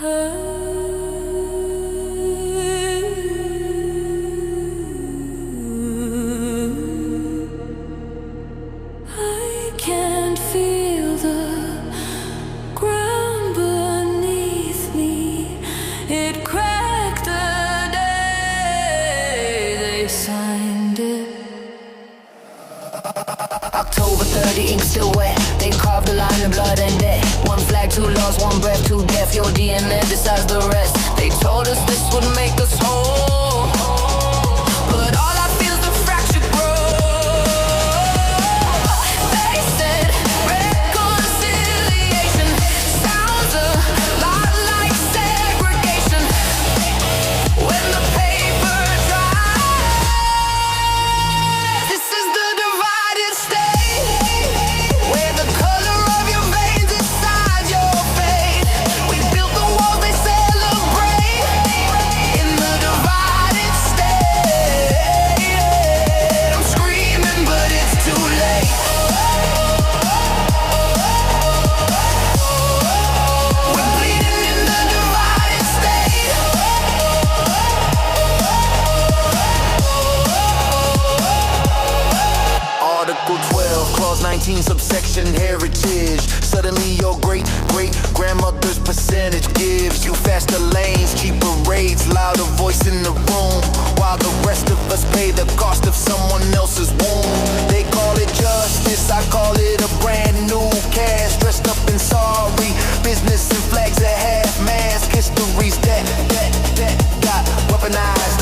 I can't feel the ground beneath me. It cracked the day they signed it. October 30, ink still wet. They carved a line of blood and death. One flag, two lost, one breath, two death. Your DNA decides the rest. They told us this would make us whole, but all I feel is the fractured growth. They said reconciliation sounds a lot like segregation. When the paper dries, this is the divided state, where the color of your veins inside your fate. We built the walls they celebrate in the divided state. I'm screaming but it's too late. We're bleeding in the divided state. Article 12, Clause 19, subsection heritage. Suddenly your great-great-grandmother's percentage gives you faster lanes, cheaper rates, louder voice in the room, while the rest of us pay the cost of someone else's wound. They call it justice, I call it a brand new cast, dressed up in sorry business and flags that half-mast histories that got weaponized.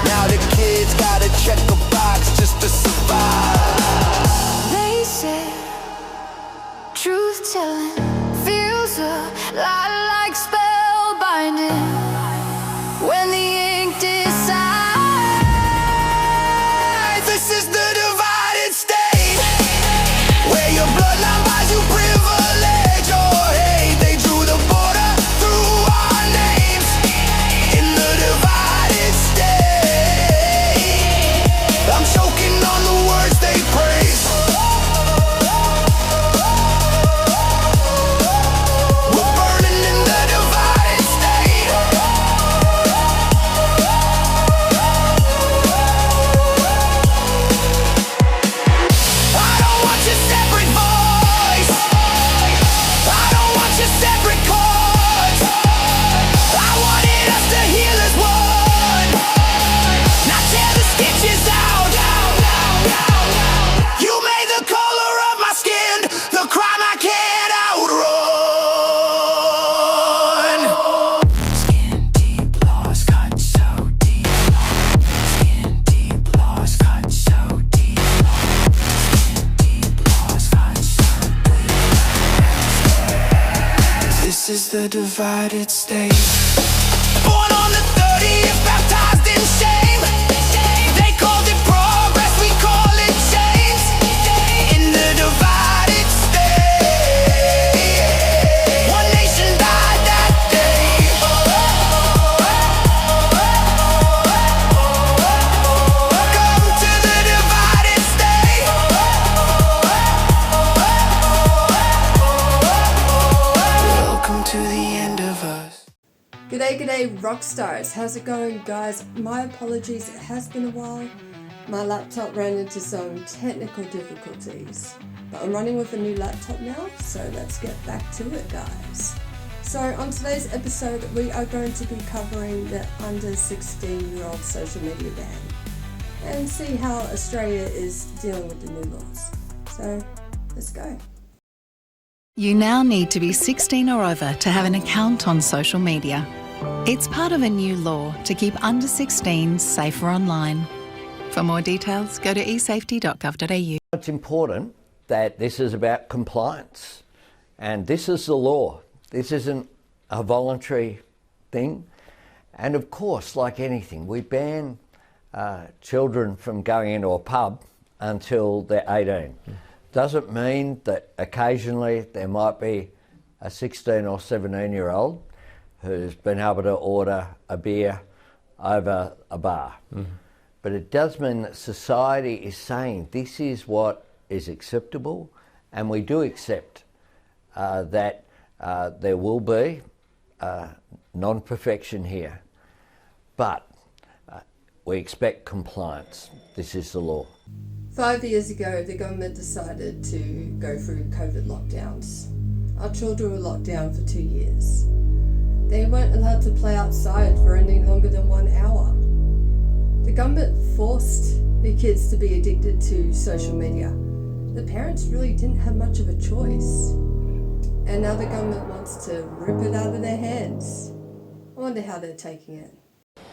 Now the kids gotta check a box just to survive. They said truth telling feels a lot like spellbinding. When the ink decides, this is the divided state, where your bloodline buys you privilege or hate. They drew the border through our names in the divided state. I'm choking on the words they praise. We're burning in the divided state. I don't want your separate voice. I don't want your separate chords. I wanted us to heal as one, not tear the stitches out. You made the color of my skin the crime I can't outrun. Skin deep, lost, cut so deep. Skin deep, lost, cut so deep. Skin deep, lost, cut so deep. This is the divided state. Born on the 30th, baptized in shame. They called it progress, we call it change. In the divided state, one nation died that day. Welcome to the divided state. Welcome to the end of us. G'day rock stars, how's it going guys? My apologies, it has been a while. My laptop ran into some technical difficulties, but I'm running with a new laptop now, so let's get back to it guys. So on today's episode we are going to be covering the under 16-year-old social media ban and see how Australia is dealing with the new laws. So let's go. You now need to be 16 or over to have an account on social media. It's part of a new law to keep under 16s safer online. For more details, go to esafety.gov.au. It's important that this is about compliance, and this is the law. This isn't a voluntary thing. And of course, like anything, we ban children from going into a pub until they're 18. Doesn't mean that occasionally there might be a 16 or 17-year-old who's been able to order a beer over a bar. But it does mean that society is saying this is what is acceptable, and we do accept that there will be non-perfection here, but we expect compliance. This is the law. 5 years ago, the government decided to go through COVID lockdowns. Our children were locked down for 2 years. They weren't allowed to play outside for any longer than 1 hour. The government forced the kids to be addicted to social media. The parents really didn't have much of a choice. And now the government wants to rip it out of their hands. I wonder how they're taking it.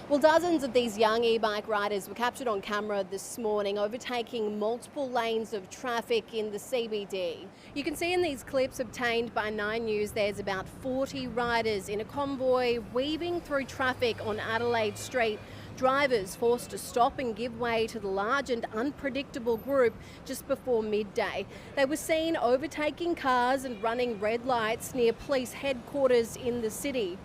Well, dozens of these young e-bike riders were captured on camera this morning, overtaking multiple lanes of traffic in the CBD. You can see in these clips obtained by 9 News, there's about 40 riders in a convoy weaving through traffic on Adelaide Street. Drivers forced to stop and give way to the large and unpredictable group just before midday. They were seen overtaking cars and running red lights near police headquarters in the city.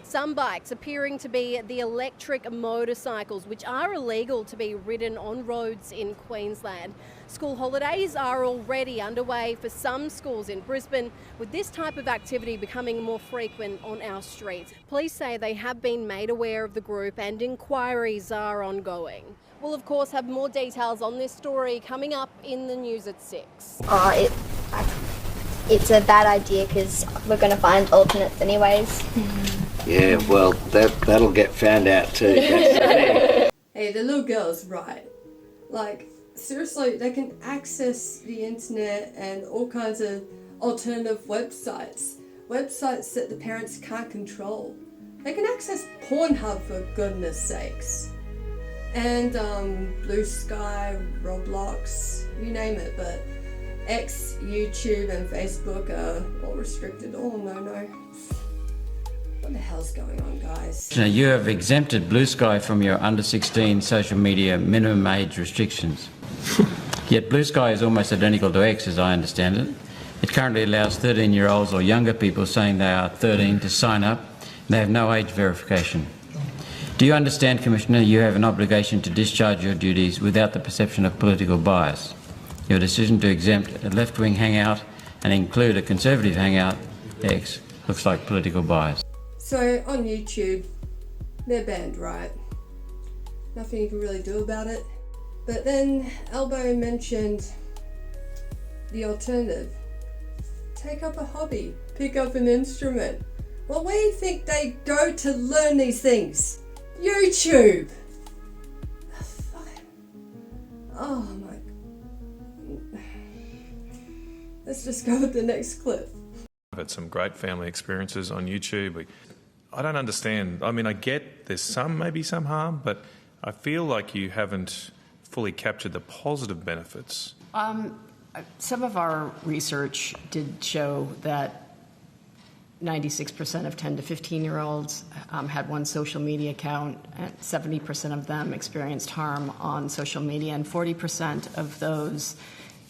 Some bikes appearing to be the electric motorcycles, which are illegal to be ridden on roads in Queensland. School holidays are already underway for some schools in Brisbane, with this type of activity becoming more frequent on our streets. Police say they have been made aware of the group and inquiries are ongoing. We'll of course have more details on this story coming up in the news at 6. It's a bad idea because we're going to find alternates anyways. Yeah, well, that'll get found out too. Hey, the little girl's right. Like, seriously, they can access the internet and all kinds of alternative websites. Websites that the parents can't control. They can access Pornhub, for goodness sakes. And Blue Sky, Roblox, you name it, but X, YouTube and Facebook are all restricted. Oh, no. What the hell's going on, guys? You have exempted Blue Sky from your under 16 social media minimum age restrictions. Yet Blue Sky is almost identical to X as I understand it. It currently allows 13-year-olds or younger people saying they are 13 to sign up. They have no age verification. Do you understand, Commissioner, you have an obligation to discharge your duties without the perception of political bias? Your decision to exempt a left-wing hangout and include a conservative hangout, X, looks like political bias. So, on YouTube, they're banned, right? Nothing you can really do about it. But then Elbow mentioned the alternative. Take up a hobby, pick up an instrument. Well, where do you think they go to learn these things? YouTube! Oh my... Let's just go with the next clip. I've had some great family experiences on YouTube. I don't understand. I mean, I get there's maybe some harm, but I feel like you haven't fully captured the positive benefits. Some of our research did show that 96% of 10 to 15-year-olds had one social media account, and 70% of them experienced harm on social media, and 40% of those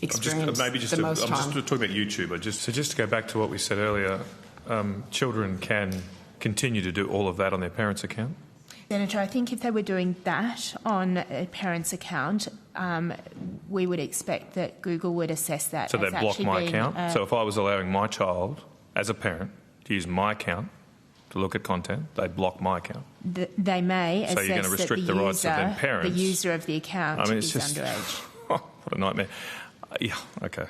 experienced the most harm. I'm just talking about YouTube. Just to go back to what we said earlier, children can continue to do all of that on their parents' account? Senator, I think if they were doing that on a parent's account, we would expect that Google would assess that. So they'd block my account? So if I was allowing my child, as a parent, to use my account to look at content, they'd block my account? They may assess so you're going to restrict the rights of their parents. The user of the account is just underage. What a nightmare. Yeah, okay.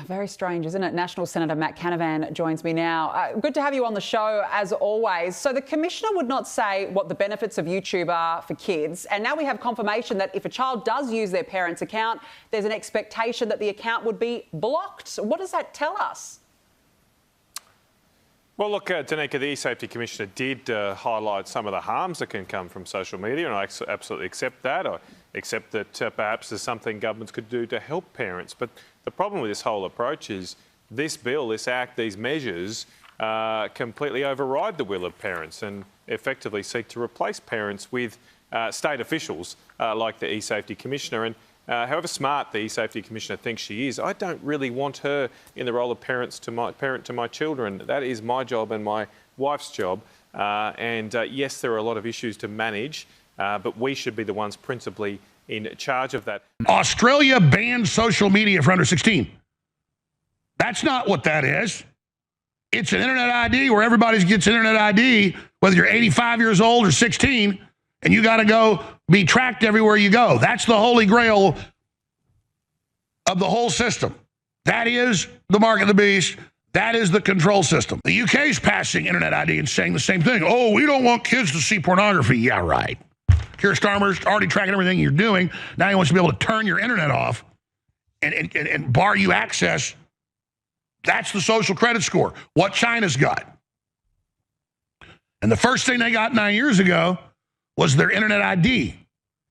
Very strange, isn't it? National Senator Matt Canavan joins me now. Good to have you on the show, as always. So the Commissioner would not say what the benefits of YouTube are for kids, and now we have confirmation that if a child does use their parent's account, there's an expectation that the account would be blocked. What does that tell us? Well, look, Danica, the E-Safety Commissioner did highlight some of the harms that can come from social media, and I absolutely accept that. I accept that perhaps there's something governments could do to help parents. But the problem with this whole approach is this bill, this act, these measures completely override the will of parents and effectively seek to replace parents with state officials like the E-Safety Commissioner. And however smart the E-Safety Commissioner thinks she is, I don't really want her in the role of parent to my children. That is my job and my wife's job. Yes, there are a lot of issues to manage, but we should be the ones principally in charge of that. Australia banned social media for under 16. That's not what that is. It's an internet ID where everybody gets internet ID, whether you're 85 years old or 16, and you got to go be tracked everywhere you go. That's the holy grail of the whole system. That is the mark of the beast. That is the control system. The UK's passing internet ID and saying the same thing. Oh, we don't want kids to see pornography. Yeah, right. Keir Starmer's already tracking everything you're doing. Now he wants to be able to turn your internet off and bar you access. That's the social credit score, what China's got. And the first thing they got 9 years ago was their internet ID.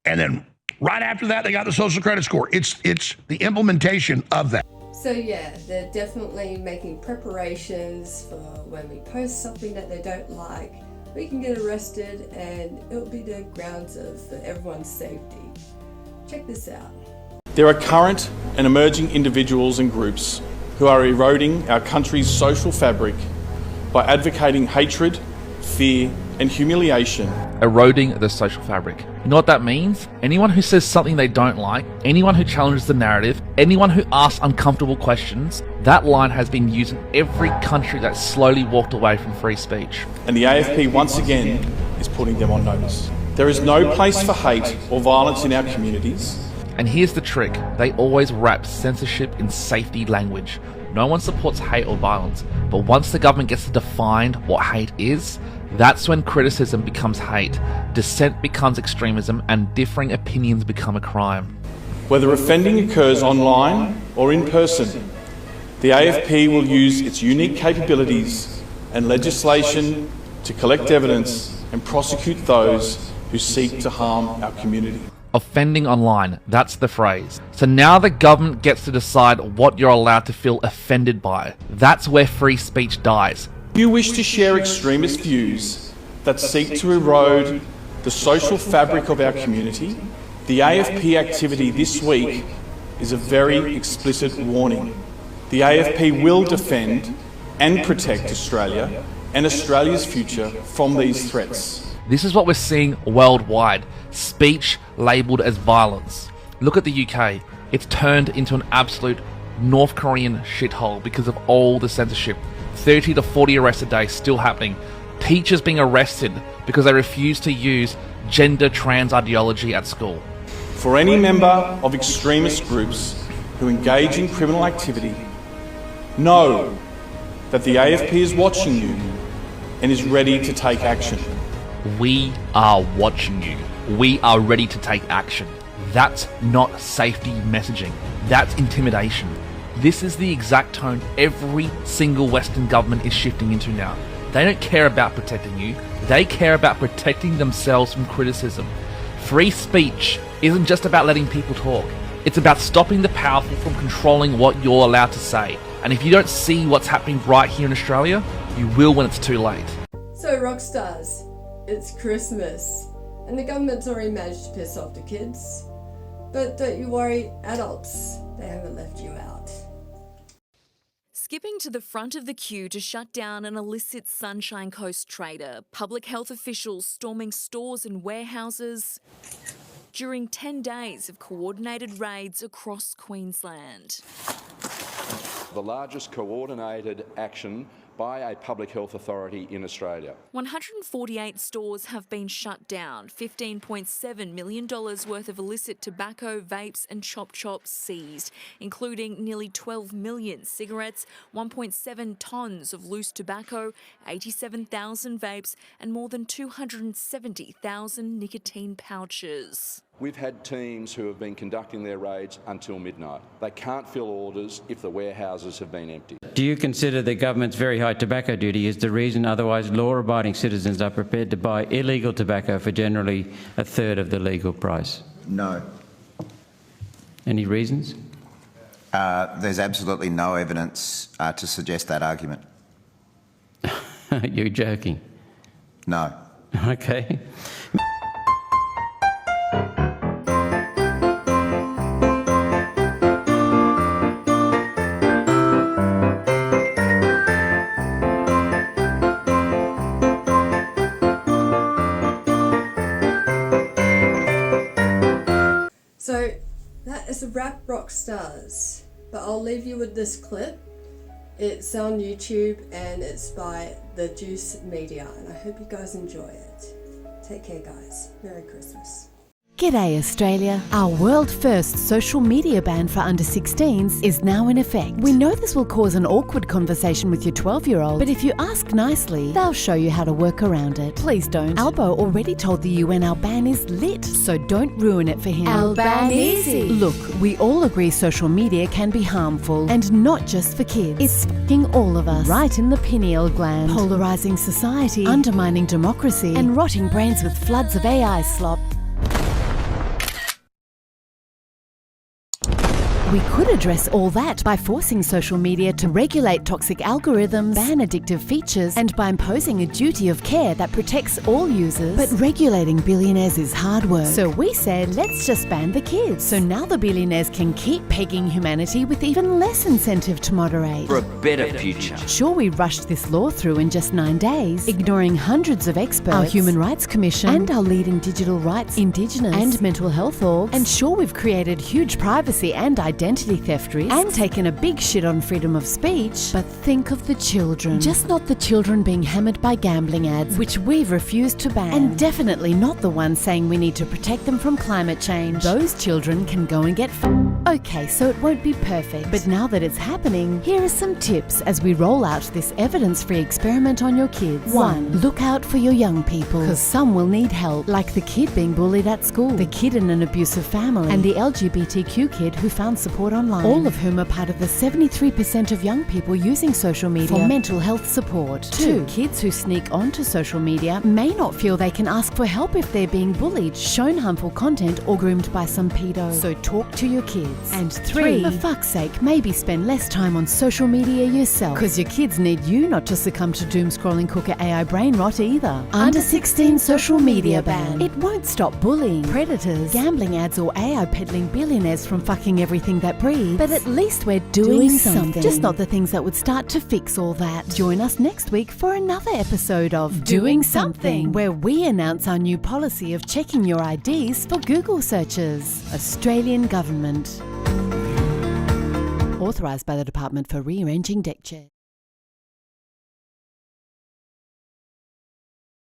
And then right after that, they got the social credit score. It's the implementation of that. So yeah, they're definitely making preparations for when we post something that they don't like. We can get arrested and it'll be the grounds of everyone's safety. Check this out. There are current and emerging individuals and groups who are eroding our country's social fabric by advocating hatred, fear, and humiliation. Eroding the social fabric. You know what that means? Anyone who says something they don't like, anyone who challenges the narrative, anyone who asks uncomfortable questions, that line has been used in every country that slowly walked away from free speech. And the AFP once again is putting them on notice. There is no place for hate or violence in our communities. And here's the trick, they always wrap censorship in safety language. No one supports hate or violence, but once the government gets to define what hate is, that's when criticism becomes hate, dissent becomes extremism, and differing opinions become a crime. Whether offending occurs online or in person, the AFP will use its unique capabilities and legislation to collect evidence and prosecute those who seek to harm our community. Offending online, that's the phrase. So now the government gets to decide what you're allowed to feel offended by. That's where free speech dies. If you wish to share extremist views that seek to erode the social fabric of our community, the AFP activity this week is a very explicit warning. The AFP will defend and protect Australia and Australia's future from these threats. This is what we're seeing worldwide. Speech labelled as violence. Look at the UK. It's turned into an absolute North Korean shithole because of all the censorship. 30 to 40 arrests a day still happening. Teachers being arrested because they refuse to use gender trans ideology at school. For any member of extremist groups who engage in criminal activity, know that the AFP is watching you and is ready to take action. We are watching you. We are ready to take action. That's not safety messaging. That's intimidation. This is the exact tone every single Western government is shifting into now. They don't care about protecting you. They care about protecting themselves from criticism. Free speech isn't just about letting people talk. It's about stopping the powerful from controlling what you're allowed to say. And if you don't see what's happening right here in Australia, you will when it's too late. So rock stars, it's Christmas, and the government's already managed to piss off the kids. But don't you worry, adults, they haven't left you out. Skipping to the front of the queue to shut down an illicit Sunshine Coast trader, public health officials storming stores and warehouses during 10 days of coordinated raids across Queensland. The largest coordinated action by a public health authority in Australia. 148 stores have been shut down, $15.7 million worth of illicit tobacco, vapes and chop chops seized, including nearly 12 million cigarettes, 1.7 tonnes of loose tobacco, 87,000 vapes and more than 270,000 nicotine pouches. We've had teams who have been conducting their raids until midnight. They can't fill orders if the warehouses have been empty. Do you consider the government's very high tobacco duty is the reason otherwise law-abiding citizens are prepared to buy illegal tobacco for generally a third of the legal price? No. Any reasons? There's absolutely no evidence to suggest that argument. You're joking? No. Okay. So that is a wrap, rock stars. But I'll leave you with this clip. It's on YouTube and it's by The Juice Media, and I hope you guys enjoy it. Take care, guys. Merry Christmas. G'day Australia. Our world first social media ban for under 16s is now in effect. We know this will cause an awkward conversation with your 12-year-old, but if you ask nicely, they'll show you how to work around it. Please don't. Albo already told the UN our ban is lit, so don't ruin it for him. Albanese. Look, we all agree social media can be harmful, and not just for kids. It's f***ing all of us, right in the pineal gland, polarising society, undermining democracy, and rotting brains with floods of AI slop. We could address all that by forcing social media to regulate toxic algorithms, ban addictive features, and by imposing a duty of care that protects all users. But regulating billionaires is hard work. So we said, let's just ban the kids. So now the billionaires can keep pegging humanity with even less incentive to moderate. For a better future. Sure, we rushed this law through in just 9 days, ignoring hundreds of experts, our Human Rights Commission, and our leading digital rights, Indigenous, and mental health orgs. And sure, we've created huge privacy and identity theft risks, and taken a big shit on freedom of speech, but think of the children. Just not the children being hammered by gambling ads, which we've refused to ban, and definitely not the ones saying we need to protect them from climate change. Those children can go and get Okay, so it won't be perfect, but now that it's happening, here are some tips as we roll out this evidence-free experiment on your kids. 1. Look out for your young people, because some will need help, like the kid being bullied at school, the kid in an abusive family, and the LGBTQ kid who found support online, all of whom are part of the 73% of young people using social media for mental health support. 2. Kids who sneak onto social media may not feel they can ask for help if they're being bullied, shown harmful content, or groomed by some pedo. So talk to your kids. And 3. For fuck's sake, maybe spend less time on social media yourself, because your kids need you not to succumb to doom scrolling cooker AI brain rot either. Under 16 social media ban. It won't stop bullying, predators, gambling ads, or AI peddling billionaires from fucking everything that breathes, but at least we're doing something. Just not the things that would start to fix all that. Join us next week for another episode of Doing Something, where we announce our new policy of checking your IDs for Google searches. Australian Government. Authorised by the Department for Rearranging Deck Chairs.